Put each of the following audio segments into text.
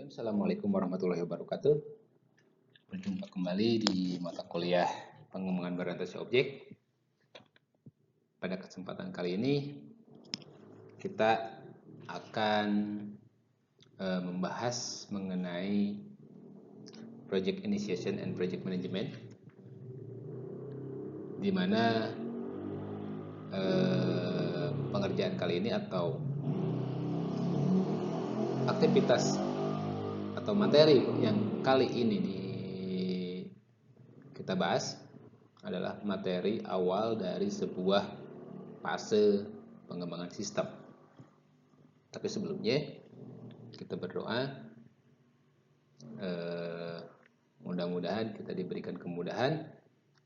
Assalamualaikum warahmatullahi wabarakatuh. Berjumpa kembali di mata kuliah pengembangan berorientasi objek. Pada kesempatan kali ini kita akan membahas mengenai project initiation and project management, di mana pengerjaan kali ini atau aktivitas atau materi yang kali ini kita bahas adalah materi awal dari sebuah fase pengembangan sistem. Tapi sebelumnya kita berdoa, mudah-mudahan kita diberikan kemudahan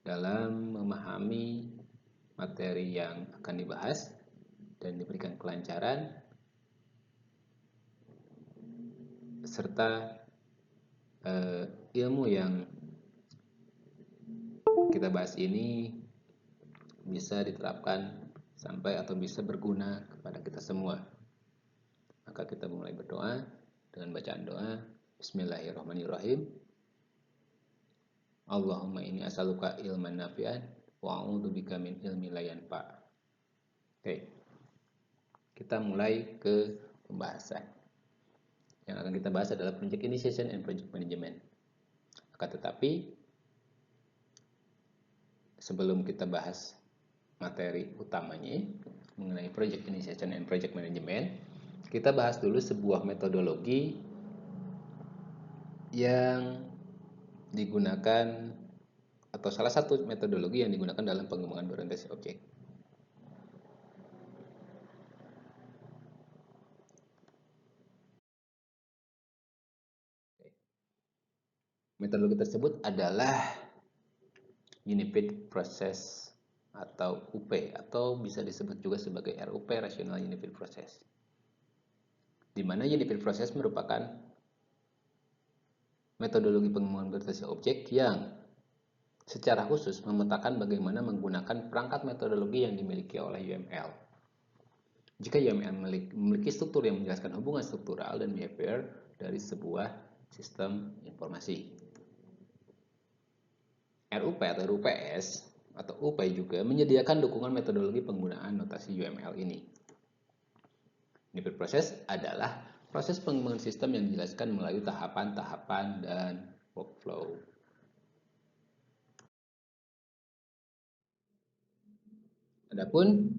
dalam memahami materi yang akan dibahas dan diberikan kelancaran, serta ilmu yang kita bahas ini bisa diterapkan sampai atau bisa berguna kepada kita semua. Maka kita mulai berdoa dengan bacaan doa. Bismillahirrahmanirrahim. Allahumma inni as'aluka ilman nafi'an wa a'udzubika min ilmin la yanfa'. Oke. Kita mulai ke pembahasan. Yang akan kita bahas adalah project initiation and project management. Akan tetapi sebelum kita bahas materi utamanya mengenai project initiation and project management, kita bahas dulu sebuah metodologi yang digunakan atau salah satu metodologi yang digunakan dalam pengembangan berorientasi objek. Metodologi tersebut adalah Unified Process atau UP, atau bisa disebut juga sebagai RUP, Rational Unified Process. Di mana Unified Process merupakan metodologi pengembangan berorientasi objek yang secara khusus memetakan bagaimana menggunakan perangkat metodologi yang dimiliki oleh UML. Jika UML memiliki struktur yang menjelaskan hubungan struktural dan behavior dari sebuah sistem informasi. RUP atau RUPS atau UP juga menyediakan dukungan metodologi penggunaan notasi UML ini. Unified Process adalah proses pengembangan sistem yang dijelaskan melalui tahapan-tahapan dan workflow. Adapun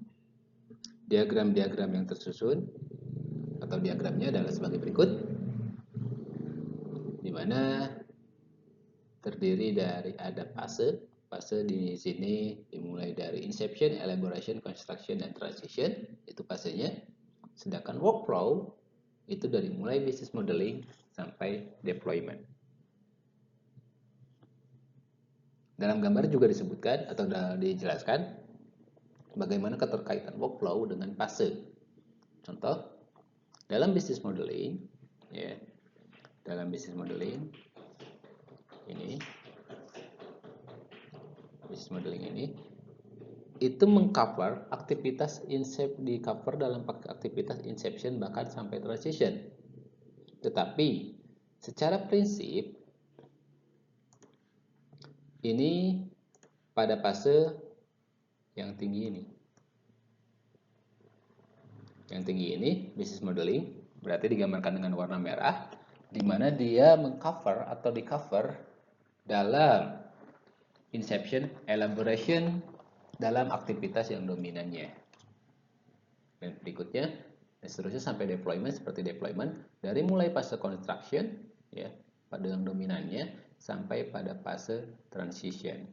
diagram-diagram yang tersusun atau diagramnya adalah sebagai berikut, di mana terdiri dari ada fase di sini dimulai dari inception, elaboration, construction, dan transition, itu fasenya. Sedangkan workflow itu dari mulai business modeling sampai deployment. Dalam gambar juga disebutkan atau dijelaskan bagaimana keterkaitan workflow dengan fase. Contoh, dalam business modeling, dalam business modeling ini itu mengcover aktivitas di cover dalam aktivitas inception bahkan sampai transition. Tetapi secara prinsip ini pada fase yang tinggi ini. Yang tinggi ini business modeling berarti digambarkan dengan warna merah, di mana dia mengcover atau di cover dalam inception, elaboration dalam aktivitas yang dominannya. Dan berikutnya, dan seterusnya sampai deployment, seperti deployment dari mulai fase construction pada yang dominannya sampai pada fase transition.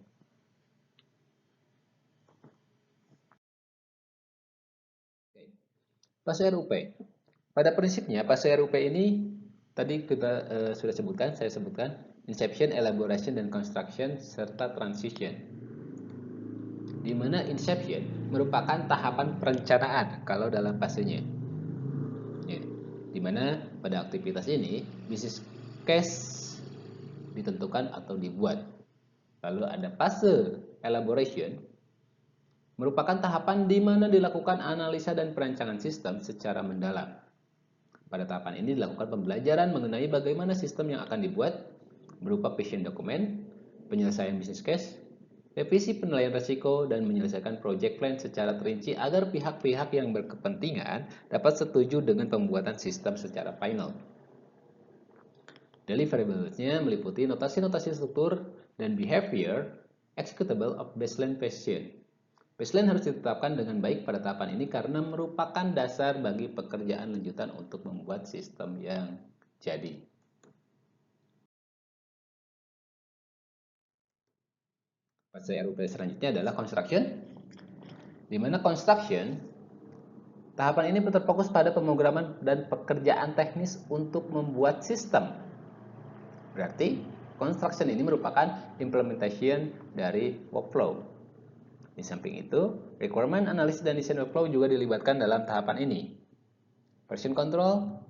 Fase RUP. Pada prinsipnya fase RUP ini tadi kita sudah sebutkan, saya sebutkan inception, elaboration, dan construction serta transition. Di mana inception merupakan tahapan perencanaan kalau dalam fasenya. Di mana pada aktivitas ini business case ditentukan atau dibuat. Lalu ada fase elaboration, merupakan tahapan di mana dilakukan analisa dan perancangan sistem secara mendalam. Pada tahapan ini dilakukan pembelajaran mengenai bagaimana sistem yang akan dibuat berupa vision dokumen, penyelesaian bisnis case, revisi penilaian risiko, dan menyelesaikan project plan secara terinci agar pihak-pihak yang berkepentingan dapat setuju dengan pembuatan sistem secara final. Deliverables-nya meliputi notasi-notasi struktur dan behavior executable of baseline vision. Baseline harus ditetapkan dengan baik pada tahapan ini karena merupakan dasar bagi pekerjaan lanjutan untuk membuat sistem yang jadi. Fase RUP selanjutnya adalah construction, di mana construction tahapan ini terfokus pada pemrograman dan pekerjaan teknis untuk membuat sistem. Berarti construction ini merupakan implementation dari workflow. Di samping itu, requirement analysis dan design workflow juga dilibatkan dalam tahapan ini. Version control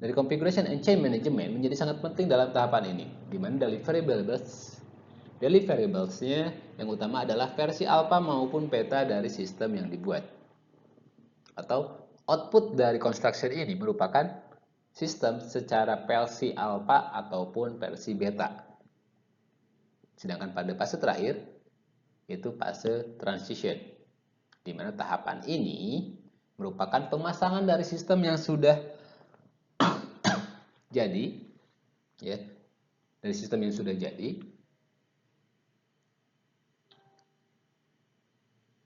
dari configuration and change management menjadi sangat penting dalam tahapan ini, di mana deliverables-nya yang utama adalah versi alpha maupun beta dari sistem yang dibuat. Atau output dari construction ini merupakan sistem secara versi alpha ataupun versi beta. Sedangkan pada fase terakhir, yaitu fase transition, di mana tahapan ini merupakan pemasangan dari sistem yang sudah jadi, ya, dari sistem yang sudah jadi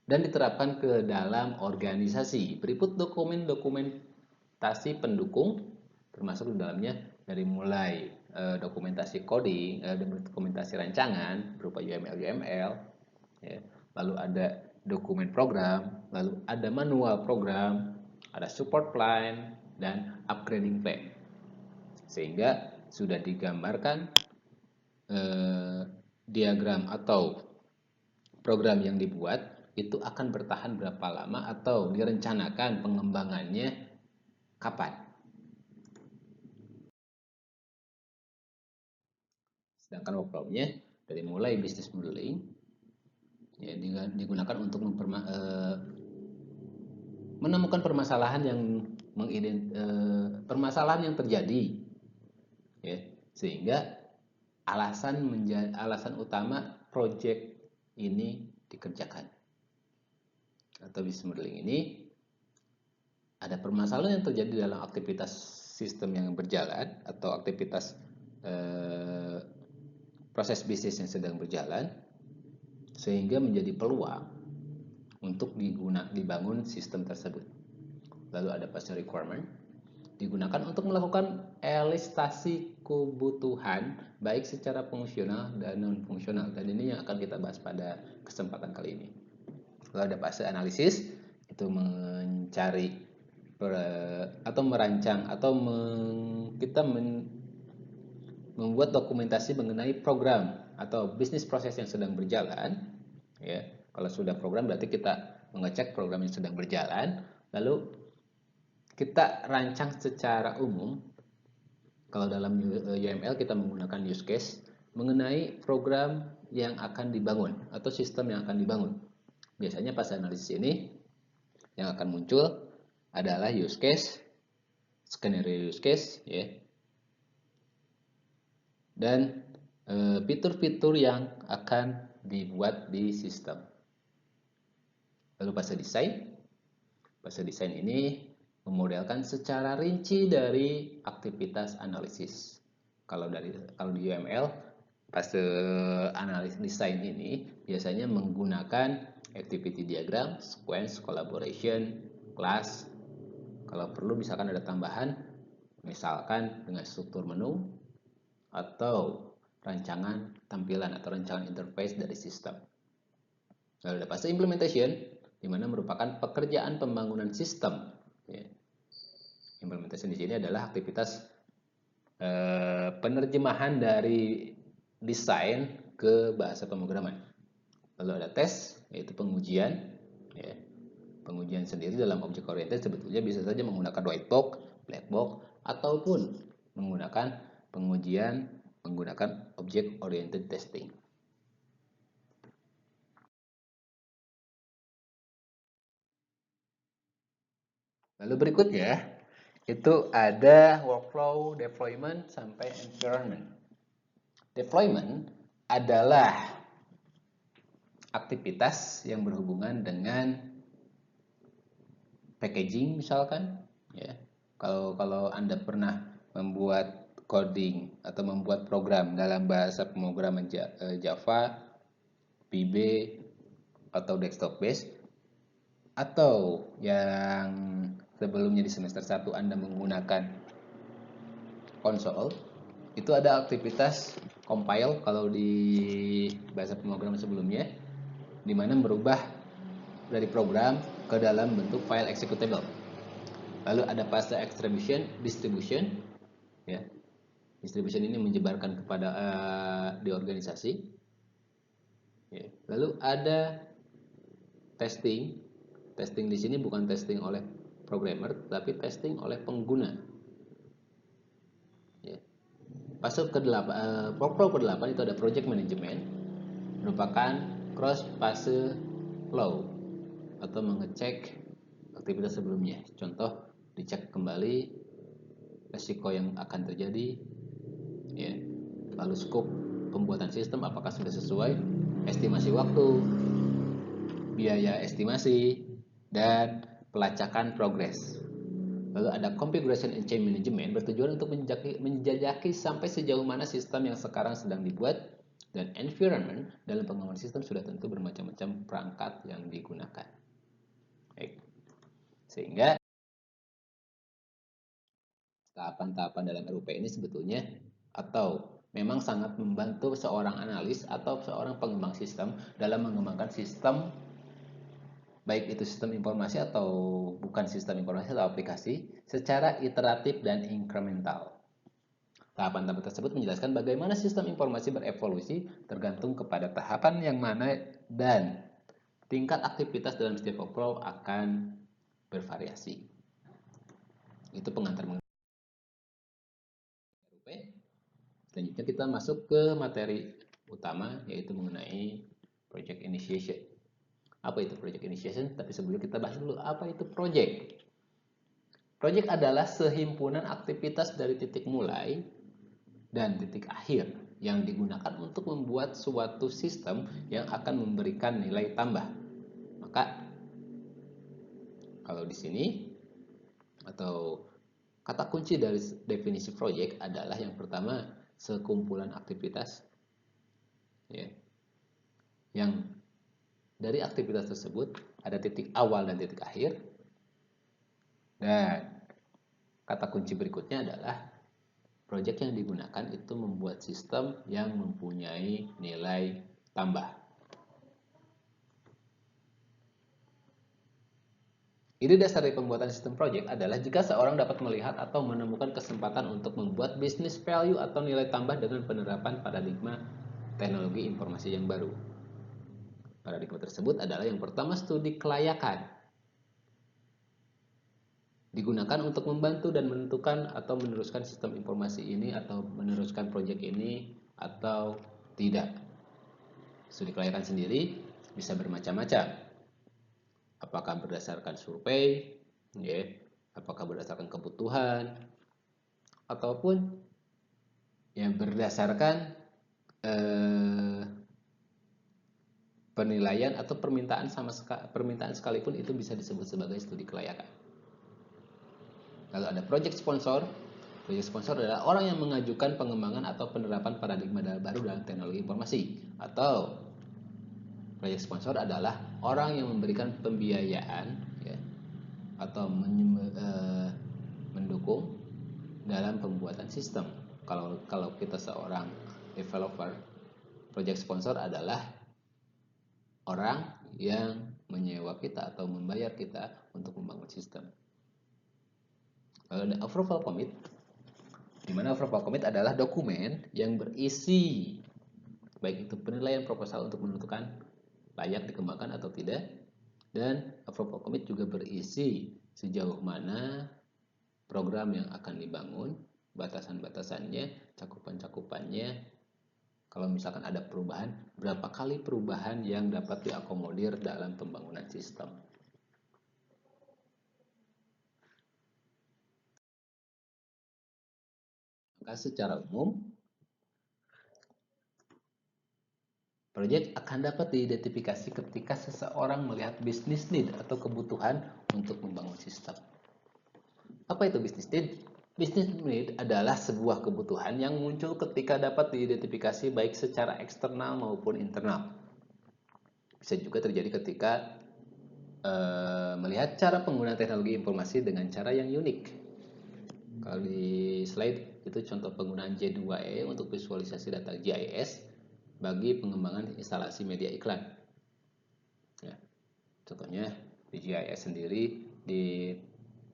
dan diterapkan ke dalam organisasi. Berikut dokumentasi pendukung, termasuk di dalamnya dari mulai dokumentasi coding, dokumentasi rancangan berupa UML, ya. Lalu ada dokumen program, lalu ada manual program, ada support plan, dan upgrading plan. Sehingga sudah digambarkan diagram atau program yang dibuat itu akan bertahan berapa lama atau direncanakan pengembangannya kapan. Sedangkan workflow-nya dari mulai business modeling, ya, digunakan untuk menemukan permasalahan yang terjadi, ya, sehingga alasan utama project ini dikerjakan. Atau business modeling ini ada permasalahan yang terjadi dalam aktivitas sistem yang berjalan atau aktivitas proses bisnis yang sedang berjalan, sehingga menjadi peluang untuk dibangun sistem tersebut. Lalu ada fase requirement, digunakan untuk melakukan elistasi kebutuhan baik secara fungsional dan non fungsional, dan ini yang akan kita bahas pada kesempatan kali ini. Lalu ada fase analisis, itu mencari atau merancang atau kita membuat dokumentasi mengenai program atau bisnis proses yang sedang berjalan, ya. Kalau sudah program berarti kita mengecek program yang sedang berjalan, lalu kita rancang secara umum. Kalau dalam UML kita menggunakan use case mengenai program yang akan dibangun atau sistem yang akan dibangun. Biasanya pas analisis ini yang akan muncul adalah use case, skenario use case, ya, dan fitur-fitur yang akan dibuat di sistem. Lalu fase desain. Fase desain ini memodelkan secara rinci dari aktivitas analisis. Kalau di UML, fase analisis desain ini biasanya menggunakan activity diagram, sequence, collaboration, class. Kalau perlu misalkan ada tambahan, misalkan dengan struktur menu atau rancangan tampilan atau rancangan interface dari sistem. Lalu ada fase implementation, di mana merupakan pekerjaan pembangunan sistem. Ya. Implementation di sini adalah aktivitas penerjemahan dari desain ke bahasa pemrograman. Lalu ada tes, yaitu pengujian. Ya. Pengujian sendiri dalam object oriented sebetulnya bisa saja menggunakan white box, black box, ataupun menggunakan pengujian menggunakan object oriented testing. Lalu berikutnya, itu ada workflow, deployment, sampai environment. Deployment adalah aktivitas yang berhubungan dengan packaging misalkan, ya. Kalau Anda pernah membuat coding atau membuat program dalam bahasa pemrograman Java, VB, atau desktop based, atau yang sebelumnya di semester 1 Anda menggunakan konsol, itu ada aktivitas compile kalau di bahasa pemrograman sebelumnya, di mana merubah dari program ke dalam bentuk file executable. Lalu ada fase distribution, ya. Distribution ini menyebarkan kepada di organisasi. Ya. Lalu ada testing. Testing di sini bukan testing oleh programmer, tapi testing oleh pengguna. Ya. Fase ke-8, ke-8 itu ada project management, merupakan cross fase flow atau mengecek aktivitas sebelumnya. Contoh, dicek kembali resiko yang akan terjadi, ya. Lalu scope pembuatan sistem apakah sudah sesuai, estimasi waktu, biaya estimasi, dan pelacakan progres. Lalu ada configuration and change management, bertujuan untuk menjajaki sampai sejauh mana sistem yang sekarang sedang dibuat, dan environment, dalam pengembangan sistem sudah tentu bermacam-macam perangkat yang digunakan. Baik. Sehingga tahapan-tahapan dalam RUP ini sebetulnya atau memang sangat membantu seorang analis atau seorang pengembang sistem dalam mengembangkan sistem, baik itu sistem informasi atau bukan sistem informasi atau aplikasi, secara iteratif dan incremental. Tahapan-tahapan tersebut menjelaskan bagaimana sistem informasi berevolusi tergantung kepada tahapan yang mana, dan tingkat aktivitas dalam setiap workflow akan bervariasi. Itu pengantar mengenai RUP. Selanjutnya kita masuk ke materi utama, yaitu mengenai project initiation. Apa itu project initiation? Tapi sebelum kita bahas dulu apa itu project. Project adalah sehimpunan aktivitas dari titik mulai dan titik akhir yang digunakan untuk membuat suatu sistem yang akan memberikan nilai tambah. Maka kalau di sini atau kata kunci dari definisi project adalah yang pertama, sekumpulan aktivitas, ya, yang dari aktivitas tersebut ada titik awal dan titik akhir. Dan kata kunci berikutnya adalah project yang digunakan itu membuat sistem yang mempunyai nilai tambah. Ide dasar dari pembuatan sistem project adalah jika seorang dapat melihat atau menemukan kesempatan untuk membuat business value atau nilai tambah dengan penerapan paradigma teknologi informasi yang baru. Paradigma tersebut adalah yang pertama, studi kelayakan. Digunakan untuk membantu dan menentukan atau meneruskan sistem informasi ini atau meneruskan proyek ini atau tidak. Studi kelayakan sendiri bisa bermacam-macam. Apakah berdasarkan survei, ya, apakah berdasarkan kebutuhan, ataupun yang berdasarkan penilaian atau permintaan sekalipun itu bisa disebut sebagai studi kelayakan. Lalu ada project sponsor. Project sponsor adalah orang yang mengajukan pengembangan atau penerapan paradigma baru dalam teknologi informasi. Atau project sponsor adalah orang yang memberikan pembiayaan, ya, atau mendukung dalam pembuatan sistem. Kalau kita seorang developer, project sponsor adalah orang yang menyewa kita atau membayar kita untuk membangun sistem. Lalu ada approval commit, di mana approval commit adalah dokumen yang berisi baik itu penilaian proposal untuk menentukan layak dikembangkan atau tidak, dan approval commit juga berisi sejauh mana program yang akan dibangun, batasan-batasannya, cakupan-cakupannya. Kalau misalkan ada perubahan, berapa kali perubahan yang dapat diakomodir dalam pembangunan sistem. Maka secara umum, proyek akan dapat diidentifikasi ketika seseorang melihat bisnis need atau kebutuhan untuk membangun sistem. Apa itu bisnis need? Bisnis need adalah sebuah kebutuhan yang muncul ketika dapat diidentifikasi baik secara eksternal maupun internal. Bisa juga terjadi ketika melihat cara penggunaan teknologi informasi dengan cara yang unik. Kalau di slide itu contoh penggunaan J2E untuk visualisasi data GIS bagi pengembangan instalasi media iklan. Ya, contohnya di GIS sendiri di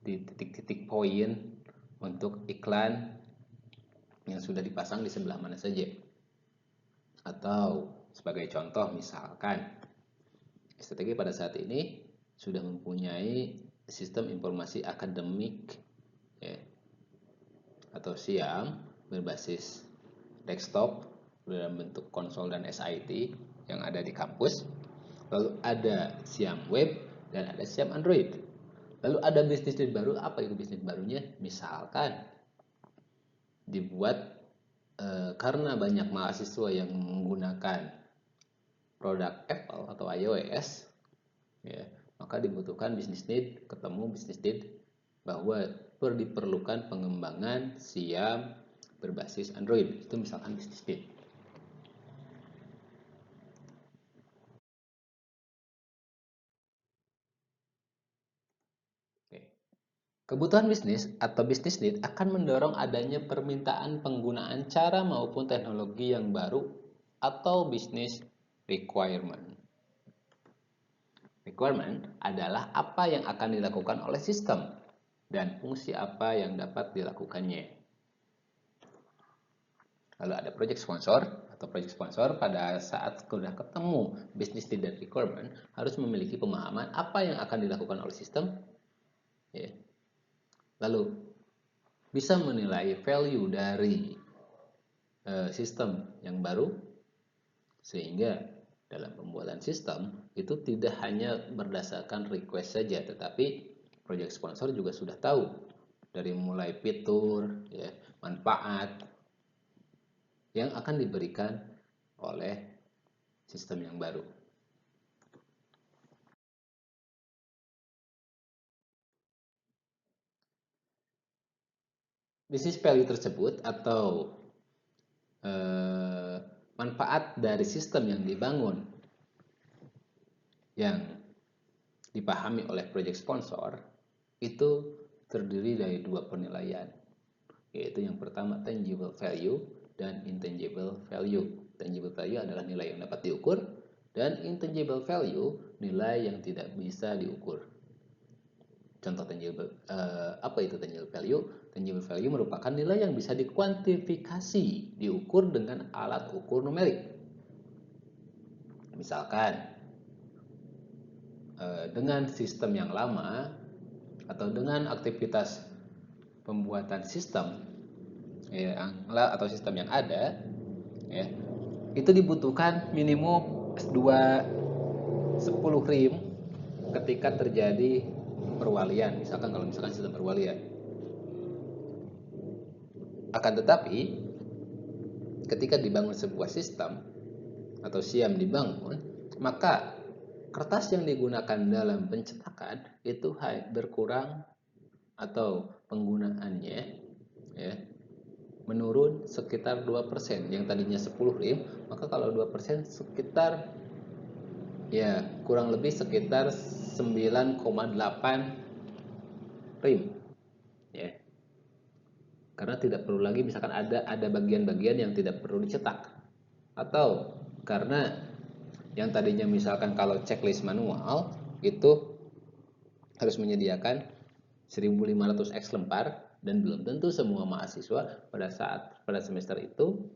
titik-titik poin untuk iklan yang sudah dipasang di sebelah mana saja. Atau sebagai contoh misalkan STTG pada saat ini sudah mempunyai sistem informasi akademik ya, atau SIAM berbasis desktop dalam bentuk konsol dan SIT yang ada di kampus. Lalu ada SIAM web dan ada SIAM Android. Lalu ada bisnis need baru. Apa itu bisnis barunya? Misalkan dibuat karena banyak mahasiswa yang menggunakan produk Apple atau iOS, ya, maka dibutuhkan bisnis need, ketemu bisnis need bahwa diperlukan pengembangan SIAM berbasis Android. Itu misalkan bisnis need. Kebutuhan bisnis atau bisnis need akan mendorong adanya permintaan penggunaan cara maupun teknologi yang baru atau bisnis requirement. Requirement adalah apa yang akan dilakukan oleh sistem dan fungsi apa yang dapat dilakukannya. Lalu ada project sponsor atau project sponsor pada saat sudah ketemu bisnis need dan requirement harus memiliki pemahaman apa yang akan dilakukan oleh sistem. Ya. Lalu bisa menilai value dari sistem yang baru sehingga dalam pembuatan sistem itu tidak hanya berdasarkan request saja, tetapi project sponsor juga sudah tahu dari mulai fitur, ya, manfaat yang akan diberikan oleh sistem yang baru. Business value tersebut atau manfaat dari sistem yang dibangun yang dipahami oleh project sponsor itu terdiri dari dua penilaian, yaitu yang pertama tangible value dan intangible value. Tangible value adalah nilai yang dapat diukur dan intangible value nilai yang tidak bisa diukur. Contoh tangible, apa itu tangible value? Tangible value merupakan nilai yang bisa dikuantifikasi, diukur dengan alat ukur numerik. Misalkan dengan sistem yang lama atau dengan aktivitas pembuatan sistem ya, atau sistem yang ada, ya, itu dibutuhkan minimum 10 rim ketika terjadi perwalian. Misalkan kalau misalkan sistem perwalian. Akan tetapi ketika dibangun sebuah sistem atau SIAM dibangun, maka kertas yang digunakan dalam pencetakan itu berkurang atau penggunaannya ya, menurun sekitar 2%. Yang tadinya 10 rim, maka kalau 2% sekitar ya kurang lebih sekitar 9,8 rim ya. Karena tidak perlu lagi misalkan ada bagian-bagian yang tidak perlu dicetak, atau karena yang tadinya misalkan kalau checklist manual itu harus menyediakan 1500 X lembar dan belum tentu semua mahasiswa pada semester itu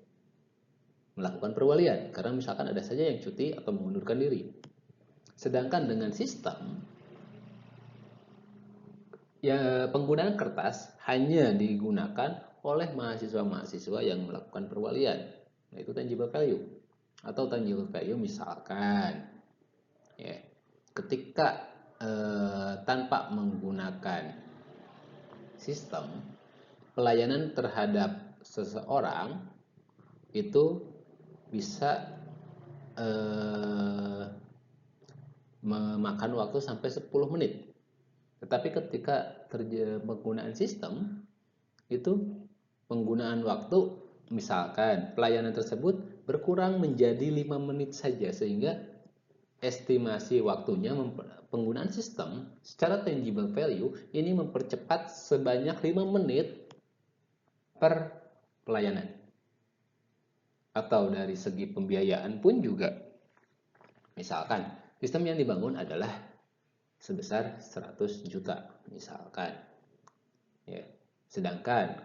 melakukan perwalian karena misalkan ada saja yang cuti atau mengundurkan diri. Sedangkan dengan sistem ya penggunaan kertas hanya digunakan oleh mahasiswa-mahasiswa yang melakukan perwalian. Nah, itu tangible value. Atau tangible value misalkan ya, ketika tanpa menggunakan sistem, pelayanan terhadap seseorang itu bisa memakan waktu sampai 10 menit. Tetapi ketika penggunaan sistem, itu penggunaan waktu, misalkan pelayanan tersebut berkurang menjadi 5 menit saja, sehingga estimasi waktunya penggunaan sistem secara tangible value ini mempercepat sebanyak 5 menit per pelayanan. Atau dari segi pembiayaan pun juga, misalkan sistem yang dibangun adalah sebesar 100 juta misalkan ya, sedangkan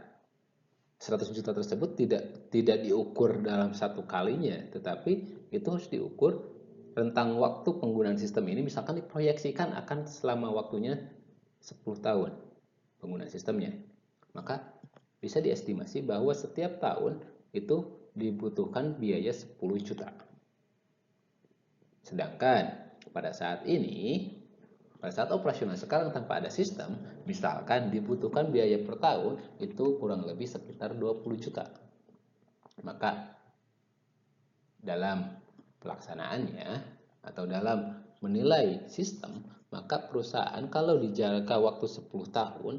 100 juta tersebut tidak diukur dalam satu kalinya, tetapi itu harus diukur rentang waktu penggunaan sistem ini, misalkan diproyeksikan akan selama waktunya 10 tahun penggunaan sistemnya, maka bisa diestimasi bahwa setiap tahun itu dibutuhkan biaya 10 juta. Sedangkan pada saat ini, pada saat operasional sekarang tanpa ada sistem, misalkan dibutuhkan biaya per tahun itu kurang lebih sekitar 20 juta. Maka dalam pelaksanaannya atau dalam menilai sistem, maka perusahaan kalau dijangka waktu 10 tahun,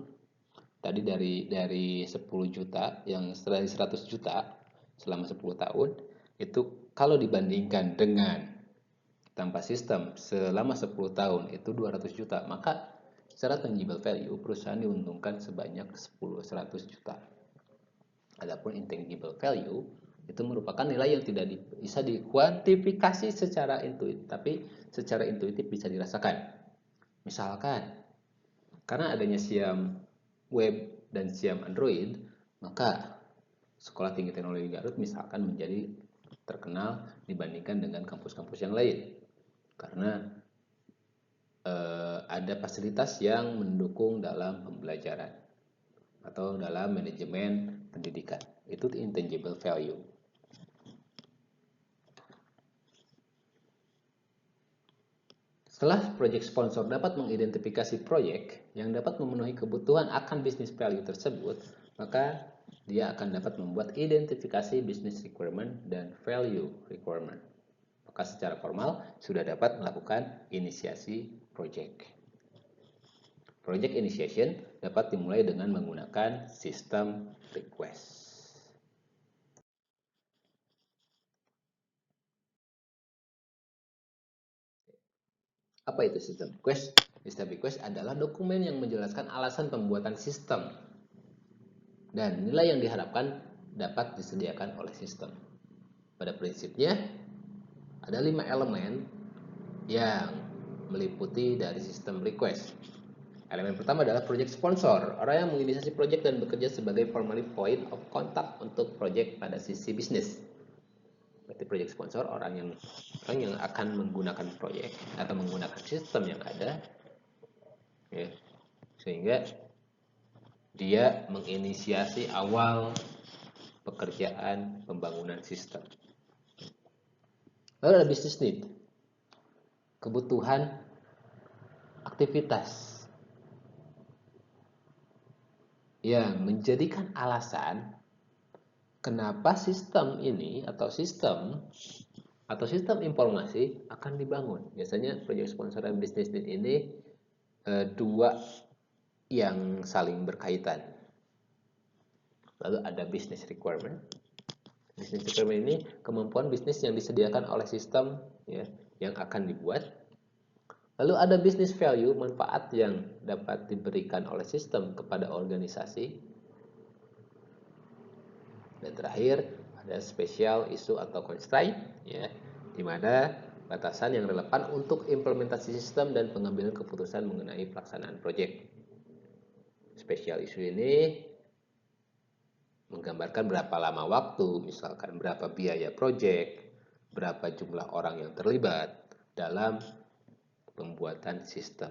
tadi dari 10 juta yang dari 100 juta selama 10 tahun, itu kalau dibandingkan dengan tanpa sistem selama 10 tahun itu 200 juta, maka secara tangible value perusahaan diuntungkan sebanyak 100 juta. Adapun intangible value itu merupakan nilai yang tidak bisa dikuantifikasi secara intuitif, tapi secara intuitif bisa dirasakan. Misalkan karena adanya SIAM web dan SIAM Android, maka Sekolah Tinggi Teknologi Garut misalkan menjadi terkenal dibandingkan dengan kampus-kampus yang lain. Karena ada fasilitas yang mendukung dalam pembelajaran atau dalam manajemen pendidikan. Itu intangible value. Setelah project sponsor dapat mengidentifikasi proyek yang dapat memenuhi kebutuhan akan business value tersebut, maka dia akan dapat membuat identifikasi business requirement dan value requirement. Maka secara formal sudah dapat melakukan inisiasi project. Project initiation dapat dimulai dengan menggunakan sistem request. Apa itu sistem request? Sistem request adalah dokumen yang menjelaskan alasan pembuatan sistem dan nilai yang diharapkan dapat disediakan oleh sistem. Pada prinsipnya, ada 5 elemen yang meliputi dari sistem request. Elemen pertama adalah project sponsor, orang yang menginisiasi project dan bekerja sebagai formally point of contact untuk project pada sisi bisnis. Berarti project sponsor orang yang akan menggunakan proyek atau menggunakan sistem yang ada, ya, sehingga dia menginisiasi awal pekerjaan pembangunan sistem. Lalu ada business need, kebutuhan aktivitas yang menjadikan alasan kenapa sistem ini atau sistem informasi akan dibangun. Biasanya project sponsor dan business need ini dua yang saling berkaitan. Lalu ada business requirement. Business requirement ini kemampuan bisnis yang disediakan oleh sistem, ya, yang akan dibuat. Lalu ada business value, manfaat yang dapat diberikan oleh sistem kepada organisasi. Dan terakhir ada special issue atau constraint, ya, di mana batasan yang relevan untuk implementasi sistem dan pengambilan keputusan mengenai pelaksanaan proyek. Special issue ini menggambarkan berapa lama waktu, misalkan berapa biaya proyek, berapa jumlah orang yang terlibat dalam pembuatan sistem.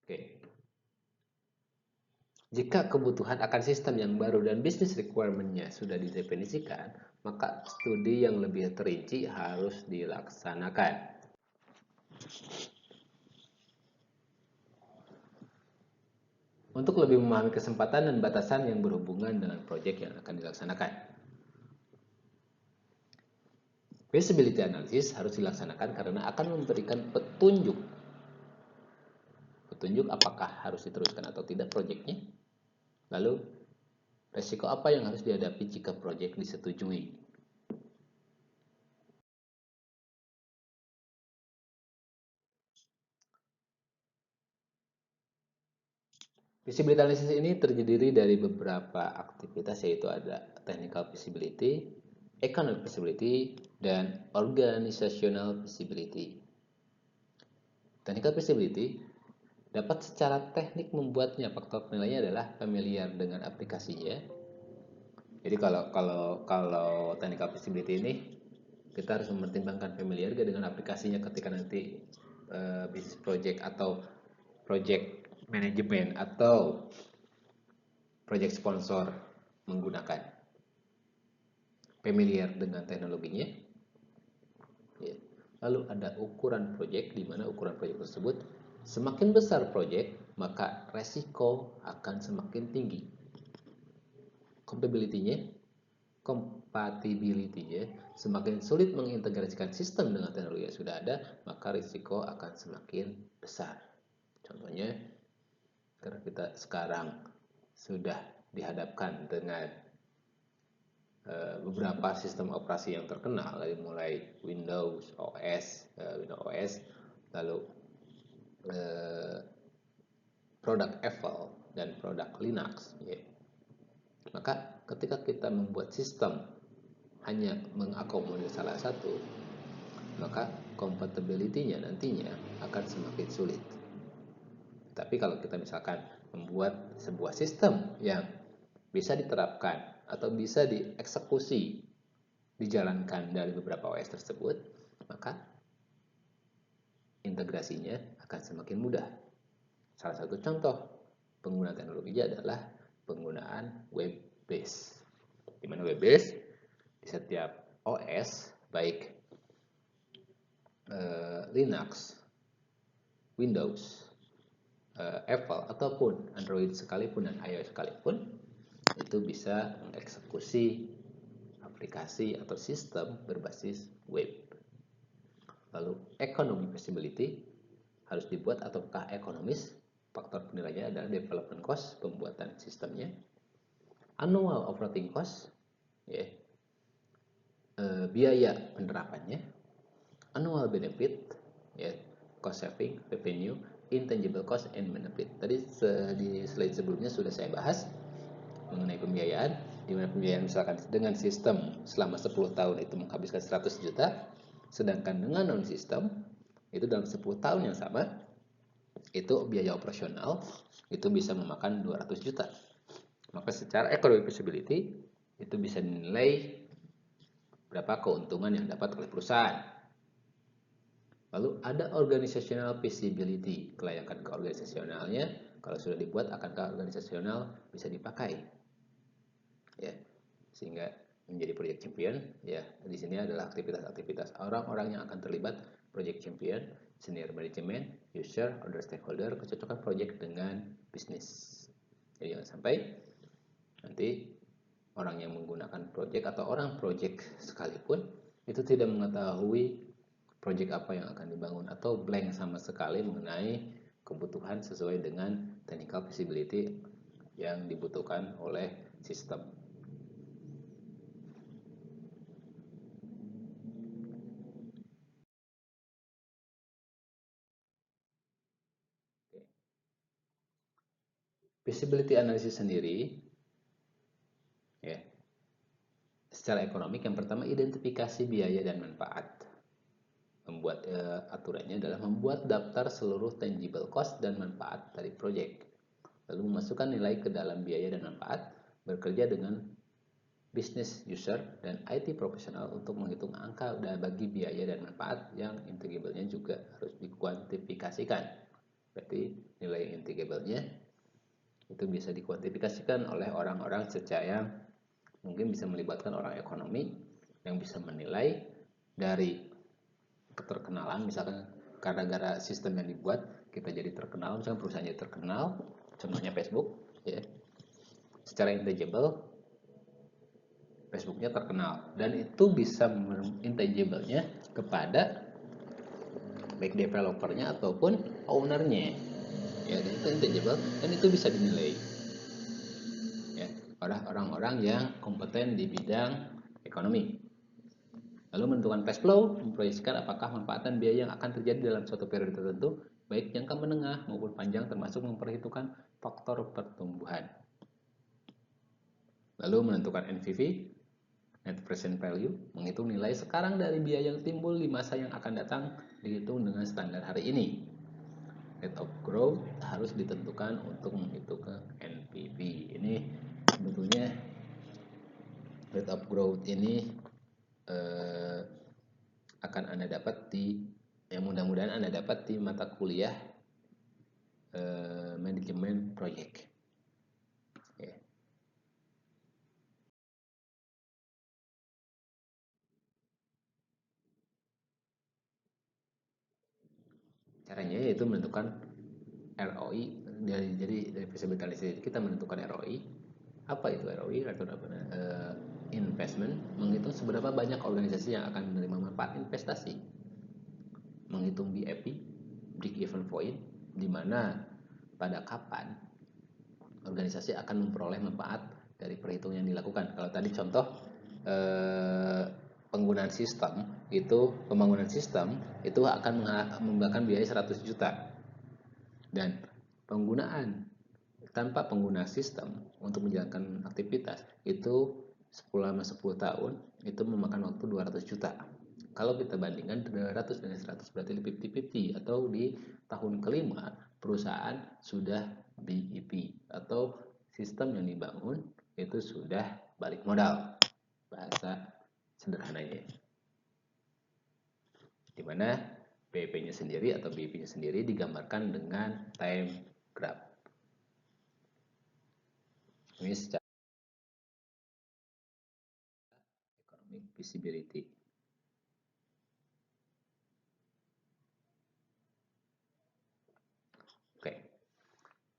Oke. Jika kebutuhan akan sistem yang baru dan business requirement-nya sudah didefinisikan, maka studi yang lebih terinci harus dilaksanakan. untuk lebih memahami kesempatan dan batasan yang berhubungan dengan proyek yang akan dilaksanakan. Feasibility analysis harus dilaksanakan karena akan memberikan petunjuk apakah harus diteruskan atau tidak proyeknya. Lalu, resiko apa yang harus dihadapi jika proyek disetujui. Feasibility analysis ini terdiri dari beberapa aktivitas, yaitu ada technical feasibility, economic feasibility, dan organizational feasibility. Technical feasibility dapat secara teknik membuatnya. Faktor penilaiannya adalah familiar dengan aplikasinya. Jadi kalau technical feasibility ini kita harus mempertimbangkan familiar dengan aplikasinya ketika nanti bisnis project atau project manajemen atau project sponsor menggunakan. Familiar dengan teknologinya. Ya. Lalu ada ukuran project, di mana ukuran project tersebut semakin besar project, maka resiko akan semakin tinggi. Compatibility-nya, semakin sulit mengintegrasikan sistem dengan teknologi yang sudah ada, maka risiko akan semakin besar. Contohnya, karena kita sekarang sudah dihadapkan dengan beberapa sistem operasi yang terkenal, dari mulai Windows OS, lalu produk Apple dan produk Linux, ya. Maka ketika kita membuat sistem hanya mengakomodir salah satu, maka compatibility-nya nantinya akan semakin sulit. Tapi kalau kita misalkan membuat sebuah sistem yang bisa diterapkan atau bisa dieksekusi, dijalankan dari beberapa OS tersebut, maka integrasinya akan semakin mudah. Salah satu contoh penggunaan teknologinya adalah penggunaan web base. Di mana web base di setiap OS, baik Linux, Windows, Apple ataupun Android sekalipun dan iOS sekalipun, itu bisa mengeksekusi aplikasi atau sistem berbasis web. Lalu economic feasibility harus dibuat ataukah ekonomis. Faktor penilaiannya adalah development cost, pembuatan sistemnya, annual operating cost, ya, biaya penerapannya, annual benefit, ya, cost saving, revenue, intangible cost and benefit. Tadi di slide sebelumnya sudah saya bahas mengenai pembiayaan, di mana pembiayaan misalkan dengan sistem selama 10 tahun itu menghabiskan 100 juta, sedangkan dengan non sistem itu dalam 10 tahun yang sama itu biaya operasional itu bisa memakan 200 juta. Maka secara economic feasibility itu bisa dinilai berapa keuntungan yang dapat oleh perusahaan. Lalu ada organizational feasibility, kelayakan keorganisasionalnya, kalau sudah dibuat akankah organisasional bisa dipakai, ya, sehingga menjadi project champion. Ya, di sini adalah aktivitas-aktivitas orang-orang yang akan terlibat project champion, senior management, user, other stakeholder, kecocokan project dengan bisnis. Jadi jangan sampai nanti orang yang menggunakan project atau orang project sekalipun itu tidak mengetahui project apa yang akan dibangun atau blank sama sekali mengenai kebutuhan sesuai dengan technical feasibility yang dibutuhkan oleh sistem. Feasibility analysis sendiri, ya, secara ekonomik yang pertama identifikasi biaya dan manfaat. Membuat aturannya adalah membuat daftar seluruh tangible cost dan manfaat dari proyek, lalu memasukkan nilai ke dalam biaya dan manfaat, bekerja dengan business user dan IT profesional untuk menghitung angka bagi biaya dan manfaat yang integrable-nya juga harus dikuantifikasikan. Berarti nilai integrable-nya itu bisa dikuantifikasikan oleh orang-orang secara mungkin bisa melibatkan orang ekonomi yang bisa menilai dari keterkenalan, misalkan gara-gara sistem yang dibuat kita jadi terkenal, misalkan perusahaannya terkenal, contohnya Facebook, ya, secara intangible Facebooknya terkenal, dan itu bisa intangible-nya kepada baik developernya ataupun ownernya, ya, dan itu intangible dan itu bisa dinilai, ya, oleh orang-orang yang kompeten di bidang ekonomi. Lalu menentukan cash flow, memproyeksikan apakah manfaat dan biaya yang akan terjadi dalam suatu periode tertentu, baik jangka menengah maupun panjang, termasuk memperhitungkan faktor pertumbuhan. Lalu menentukan NPV, Net Present Value, menghitung nilai sekarang dari biaya yang timbul di masa yang akan datang, dihitung dengan standar hari ini. Rate of growth harus ditentukan untuk menghitung ke NPV. Ini sebetulnya rate of growth ini akan Anda dapat yang mudah-mudahan Anda dapat di mata kuliah manajemen proyek. Okay. Caranya yaitu menentukan ROI dari feasibility analysis kita menentukan ROI. Apa itu ROI? Investment, menghitung seberapa banyak organisasi yang akan menerima manfaat investasi. Menghitung BEP, break even point, di mana pada kapan organisasi akan memperoleh manfaat dari perhitungan yang dilakukan. Kalau tadi contoh pembangunan sistem itu akan memakan biaya 100 juta, dan penggunaan tanpa pengguna sistem untuk menjalankan aktivitas itu selama 10 tahun itu memakan waktu 200 juta. Kalau kita bandingkan 200 dengan 100 berarti 50-50, atau di tahun kelima perusahaan sudah BEP atau sistem yang dibangun itu sudah balik modal, bahasa sederhananya, dimana BEP-nya sendiri atau BEP-nya sendiri digambarkan dengan time graph. Ini secara economic feasibility. Oke.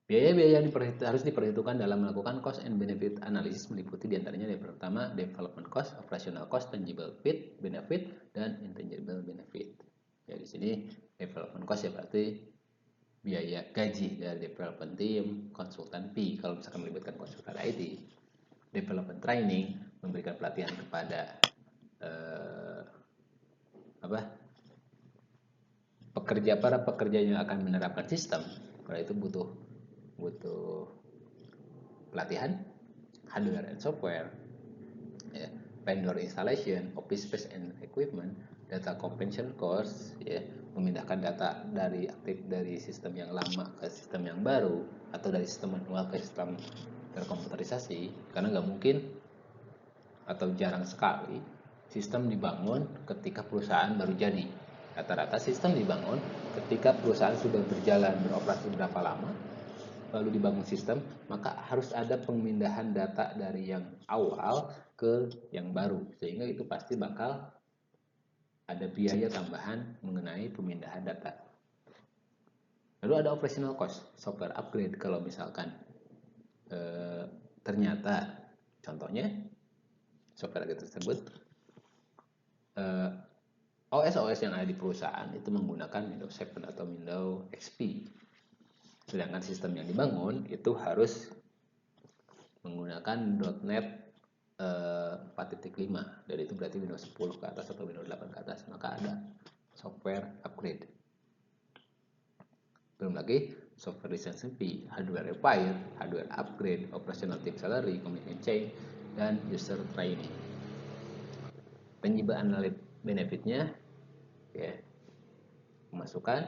Biaya-biaya yang harus diperhitungkan dalam melakukan cost and benefit analysis meliputi diantaranya yang pertama development cost, operational cost, tangible benefit, dan intangible benefit. Ya, di sini development cost ya berarti biaya gaji dari development team, konsultan fee kalau misalkan melibatkan konsultan IT, development training, memberikan pelatihan kepada para pekerja yang akan menerapkan sistem. Kalau itu butuh pelatihan, hardware and software, ya, vendor installation, office space and equipment, data conversion cost, ya, memindahkan data dari sistem yang lama ke sistem yang baru, atau dari sistem manual ke sistem terkomputerisasi, karena nggak mungkin atau jarang sekali sistem dibangun ketika perusahaan baru jadi. Rata-rata sistem dibangun ketika perusahaan sudah berjalan beroperasi berapa lama, lalu dibangun sistem, maka harus ada pemindahan data dari yang awal ke yang baru, sehingga itu pasti bakal ada biaya tambahan mengenai pemindahan data. Lalu ada operational cost, software upgrade kalau misalkan ternyata contohnya software tersebut OS yang ada di perusahaan itu menggunakan Windows 7 atau Windows XP, sedangkan sistem yang dibangun itu harus menggunakan .NET 4.5, dan itu berarti Windows 10 ke atas atau Windows 8 ke atas, maka ada software upgrade. Belum lagi software licensing fee, hardware repair, hardware upgrade, operational team salary, commitment change, dan user training. Tangible benefitnya, ya, pemasukan,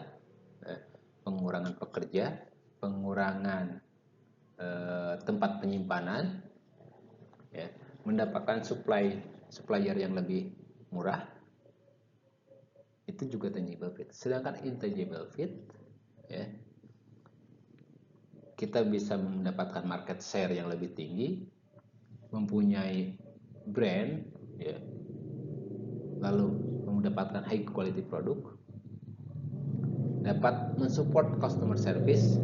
pengurangan pekerja, pengurangan tempat penyimpanan, ya, mendapatkan supplier yang lebih murah, itu juga tangible fit. Sedangkan intangible fit, ya, kita bisa mendapatkan market share yang lebih tinggi, mempunyai brand, ya, lalu mendapatkan high quality produk, dapat mensupport customer service,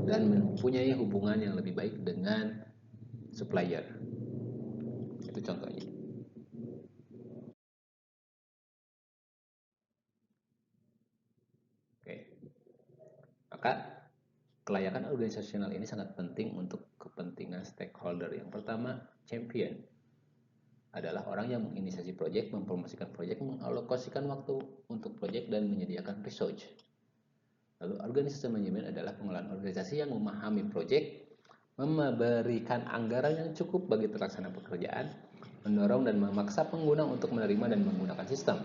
dan mempunyai hubungan yang lebih baik dengan supplier. Itu contohnya. Oke. Maka kelayakan organisasional ini sangat penting untuk kepentingan stakeholder. Yang pertama, champion adalah orang yang menginisiasi proyek, mempromosikan proyek, mengalokasikan waktu untuk proyek, dan menyediakan research. Lalu organisasi manajemen adalah pengelolaan organisasi yang memahami proyek, memberikan anggaran yang cukup bagi terlaksana pekerjaan, mendorong dan memaksa pengguna untuk menerima dan menggunakan sistem.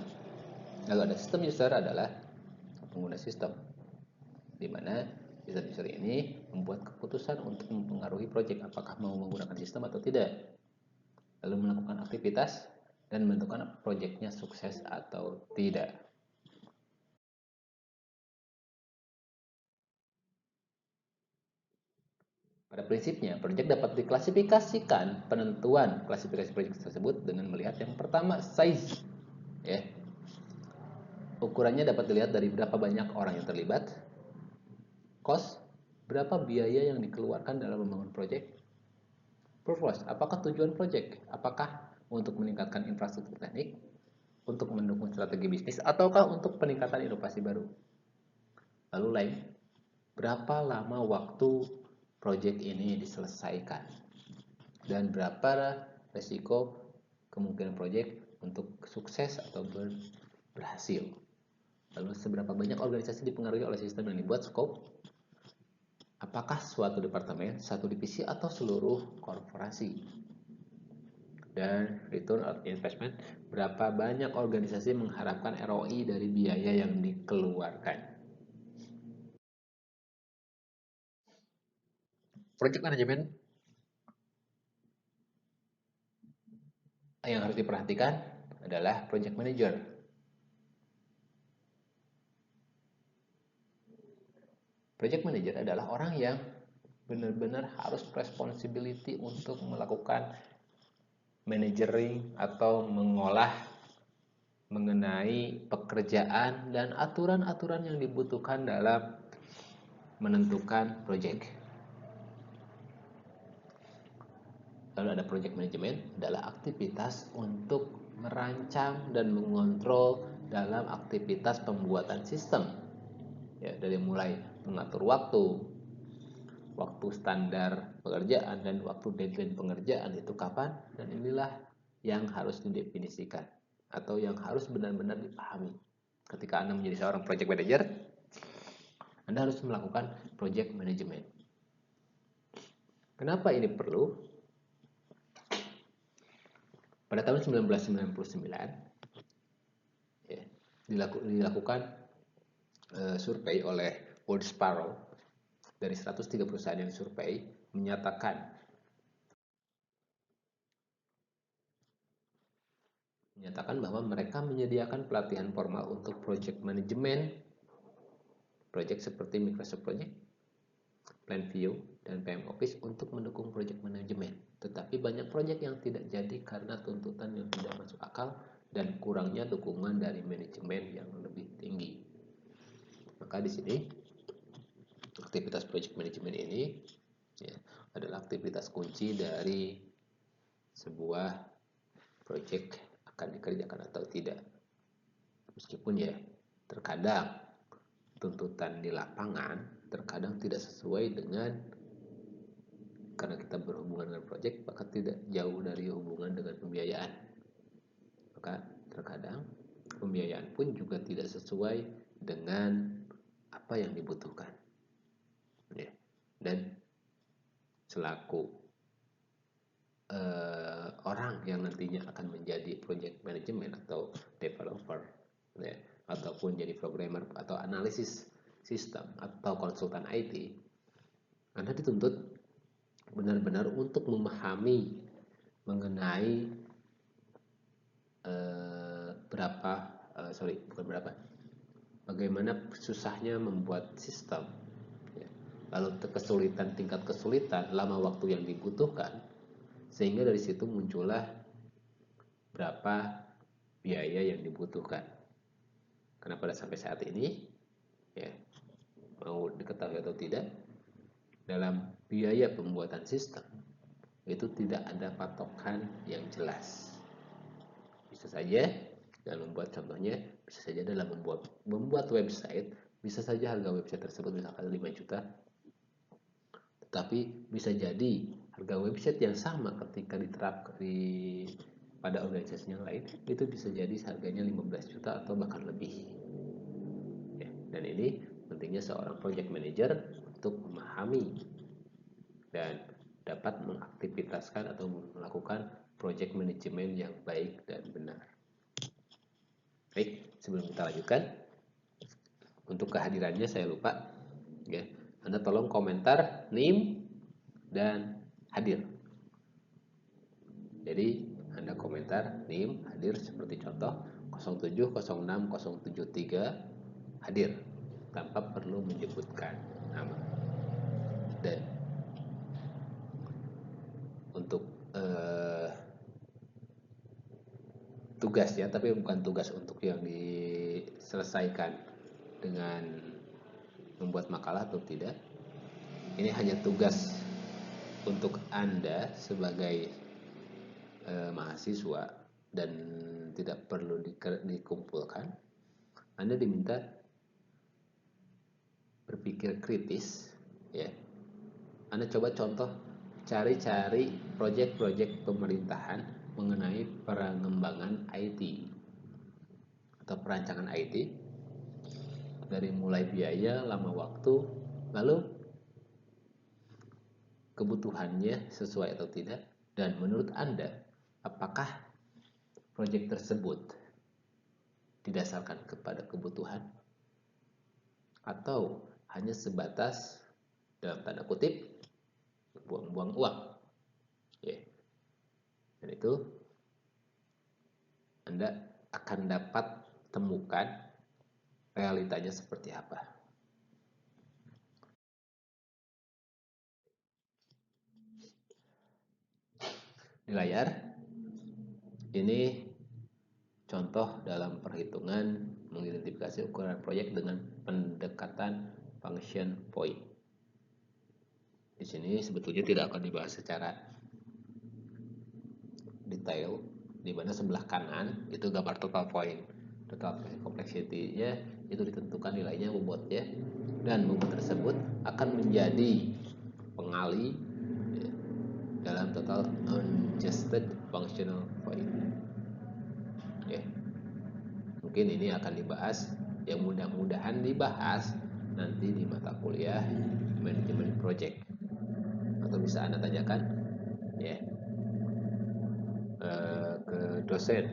Lalu ada sistem user adalah pengguna sistem, di mana user ini membuat keputusan untuk mempengaruhi proyek apakah mau menggunakan sistem atau tidak, lalu melakukan aktivitas dan menentukan proyeknya sukses atau tidak. Pada prinsipnya, proyek dapat diklasifikasikan. Penentuan klasifikasi proyek tersebut dengan melihat yang pertama, size. Ya. Ukurannya dapat dilihat dari berapa banyak orang yang terlibat, cost, berapa biaya yang dikeluarkan dalam membangun proyek, purpose, apakah tujuan proyek, apakah untuk meningkatkan infrastruktur teknik, untuk mendukung strategi bisnis, ataukah untuk peningkatan inovasi baru. Lalu length, berapa lama waktu proyek ini diselesaikan, dan berapa resiko kemungkinan proyek untuk sukses atau berhasil. Lalu seberapa banyak organisasi dipengaruhi oleh sistem yang dibuat, scope, apakah suatu departemen, satu divisi, atau seluruh korporasi. Dan return on investment, berapa banyak organisasi mengharapkan ROI dari biaya yang dikeluarkan. Project management yang harus diperhatikan adalah project manager. Project manager adalah orang yang benar-benar harus responsibility untuk melakukan managering atau mengolah mengenai pekerjaan dan aturan-aturan yang dibutuhkan dalam menentukan proyek. Lalu ada project management, adalah aktivitas untuk merancang dan mengontrol dalam aktivitas pembuatan sistem. Ya, dari mulai mengatur waktu standar pekerjaan dan waktu deadline pengerjaan itu kapan, dan inilah yang harus didefinisikan atau yang harus benar-benar dipahami. Ketika Anda menjadi seorang project manager, Anda harus melakukan project management. Kenapa ini perlu? Pada tahun 1999 ya, dilakukan survei oleh World Sparrow. Dari 103 perusahaan yang survei menyatakan bahwa mereka menyediakan pelatihan formal untuk project management, project seperti Microsoft Project, PlanView, dan PM Office untuk mendukung project management. Tetapi banyak project yang tidak jadi karena tuntutan yang tidak masuk akal dan kurangnya dukungan dari manajemen yang lebih tinggi. Maka di sini aktivitas project management ini ya, adalah aktivitas kunci dari sebuah project akan dikerjakan atau tidak. Meskipun ya terkadang tuntutan di lapangan terkadang tidak sesuai dengan, karena kita berhubungan dengan project maka tidak jauh dari hubungan dengan pembiayaan. Maka terkadang pembiayaan pun juga tidak sesuai dengan apa yang dibutuhkan. Ya. Dan selaku orang yang nantinya akan menjadi project management atau developer ya, ataupun jadi programmer atau analisis sistem atau konsultan IT, Anda dituntut benar-benar untuk memahami mengenai bagaimana susahnya membuat sistem ya. Lalu tingkat kesulitan, lama waktu yang dibutuhkan, sehingga dari situ muncullah berapa biaya yang dibutuhkan. Karena pada sampai saat ini ya, mau diketahui atau tidak, dalam biaya pembuatan sistem itu tidak ada patokan yang jelas. Bisa saja dalam membuat contohnya, bisa saja dalam membuat website, bisa saja harga website tersebut misalkan 5 juta, tetapi bisa jadi harga website yang sama ketika diterapkan pada organisasi yang lain itu bisa jadi harganya 15 juta atau bahkan lebih. Ya, dan ini pentingnya seorang project manager untuk memahami dan dapat mengaktivitaskan atau melakukan project management yang baik dan benar. Baik, sebelum kita lanjutkan, untuk kehadirannya saya lupa, ya. Anda tolong komentar name dan hadir. Jadi Anda komentar name hadir seperti contoh 0706 073 hadir tanpa perlu menyebutkan nama. Dan untuk tugas ya, tapi bukan tugas untuk yang diselesaikan dengan membuat makalah atau tidak. Ini hanya tugas untuk Anda sebagai mahasiswa dan tidak perlu dikumpulkan. Anda diminta berpikir kritis, ya. Anda coba contoh cari-cari proyek-proyek pemerintahan mengenai pengembangan IT atau perancangan IT dari mulai biaya, lama waktu, lalu kebutuhannya sesuai atau tidak, dan menurut Anda apakah proyek tersebut didasarkan kepada kebutuhan atau hanya sebatas dalam tanda kutip buang-buang uang, ya. Dan itu Anda akan dapat temukan realitanya seperti apa. Di layar ini contoh dalam perhitungan mengidentifikasi ukuran proyek dengan pendekatan function point. Di sini sebetulnya tidak akan dibahas secara detail, di mana sebelah kanan itu gambar total point. Total complexity-nya itu ditentukan nilainya bobotnya, dan bobot tersebut akan menjadi pengali ya, dalam total unadjusted functional point. Ya. Mungkin ini akan dibahas, yang mudah-mudahan dibahas nanti di mata kuliah manajemen project, atau bisa Anda tanyakan ya ke dosen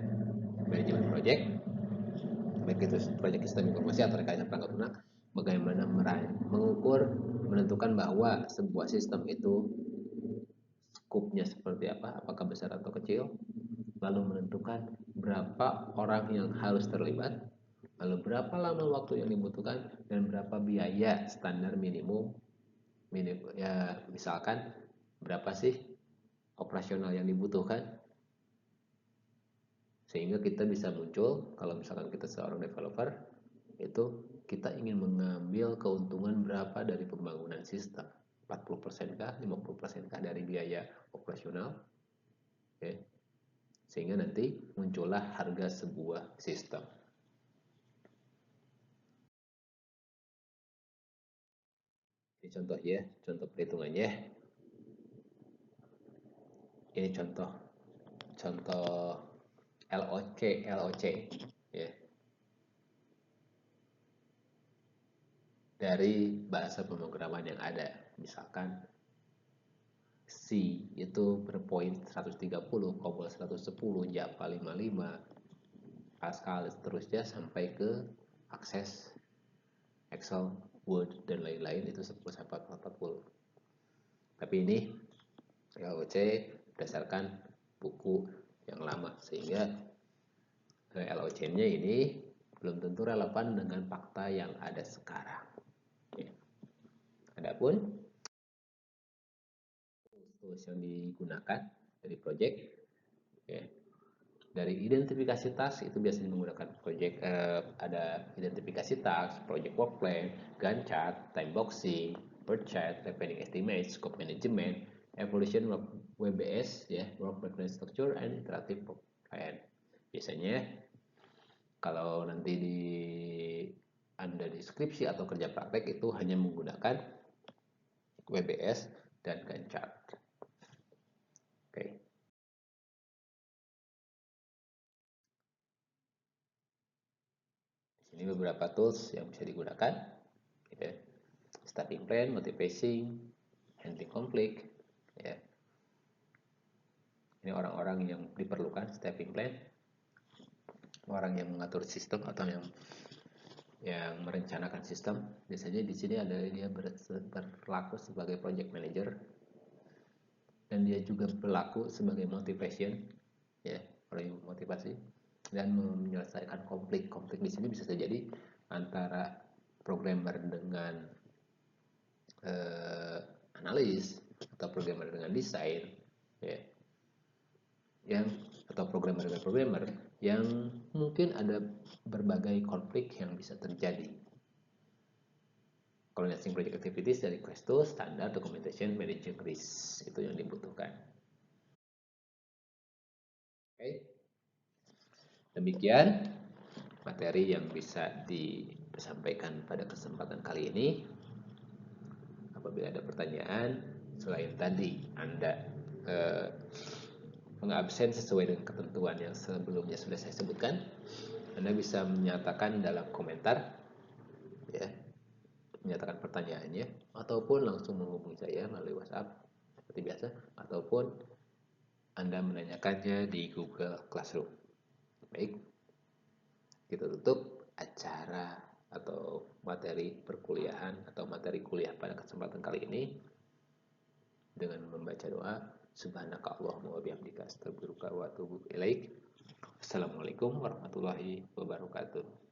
manajemen project, baik itu proyek sistem informasi atau rekayasa perangkat lunak, bagaimana mengukur, menentukan bahwa sebuah sistem itu skupnya seperti apa, apakah besar atau kecil, lalu menentukan berapa orang yang harus terlibat, lalu berapa lama waktu yang dibutuhkan, dan berapa biaya standar minimum ya, misalkan berapa sih operasional yang dibutuhkan, sehingga kita bisa muncul, kalau misalkan kita seorang developer, itu kita ingin mengambil keuntungan berapa dari pembangunan sistem, 40% kah, 50% kah dari biaya operasional, okay. Sehingga nanti muncullah harga sebuah sistem. Ini contoh ya, contoh perhitungannya. Ini contoh LOC ya. Dari bahasa pemrograman yang ada, misalkan C itu berpoin 130, COBOL 110, Java 55, Pascal seterusnya sampai ke Access, Excel, Word, dan lain-lain itu 10-40. Tapi ini LOC berdasarkan buku yang lama, sehingga LOC-nya ini belum tentu relevan dengan fakta yang ada sekarang. Ya. Adapun tools yang digunakan dari project, ya, dari identifikasi task itu biasanya menggunakan project, ada identifikasi task, project work plan, Gantt chart, time boxing, per chat, revenue estimate, scope management, evolution of WBS, ya, work background structure, and interactive plan. Biasanya kalau nanti Anda di skripsi atau kerja praktek itu hanya menggunakan WBS dan Gantt chart. Oke. Ini beberapa tools yang bisa digunakan. Ya. Starting plan, motivation, handling conflict. Ya. Ini orang-orang yang diperlukan stepping plan, orang yang mengatur sistem atau yang merencanakan sistem. Biasanya di sini ada dia berlaku sebagai project manager dan dia juga berlaku sebagai motivation, ya, orang yang motivasi dan menyelesaikan konflik. Konflik di sini bisa terjadi antara programmer dengan analis atau programmer dengan desain, ya, atau programmer dengan programmer yang mungkin ada berbagai konflik yang bisa terjadi. Coordinating project activities dari request to standard documentation managing risk itu yang dibutuhkan. Oke. Demikian materi yang bisa disampaikan pada kesempatan kali ini. Apabila ada pertanyaan selain tadi Anda mengabsen sesuai dengan ketentuan yang sebelumnya sudah saya sebutkan, Anda bisa menyatakan dalam komentar, ya, menyatakan pertanyaannya, ataupun langsung menghubungi saya melalui WhatsApp seperti biasa, ataupun Anda menanyakannya di Google Classroom. Baik, kita tutup acara atau materi perkuliahan atau materi kuliah pada kesempatan kali ini dengan membaca doa. Subhanakallahumma wa bihamdika astaghfiruka wa atubu ilaik. Assalamualaikum warahmatullahi wabarakatuh.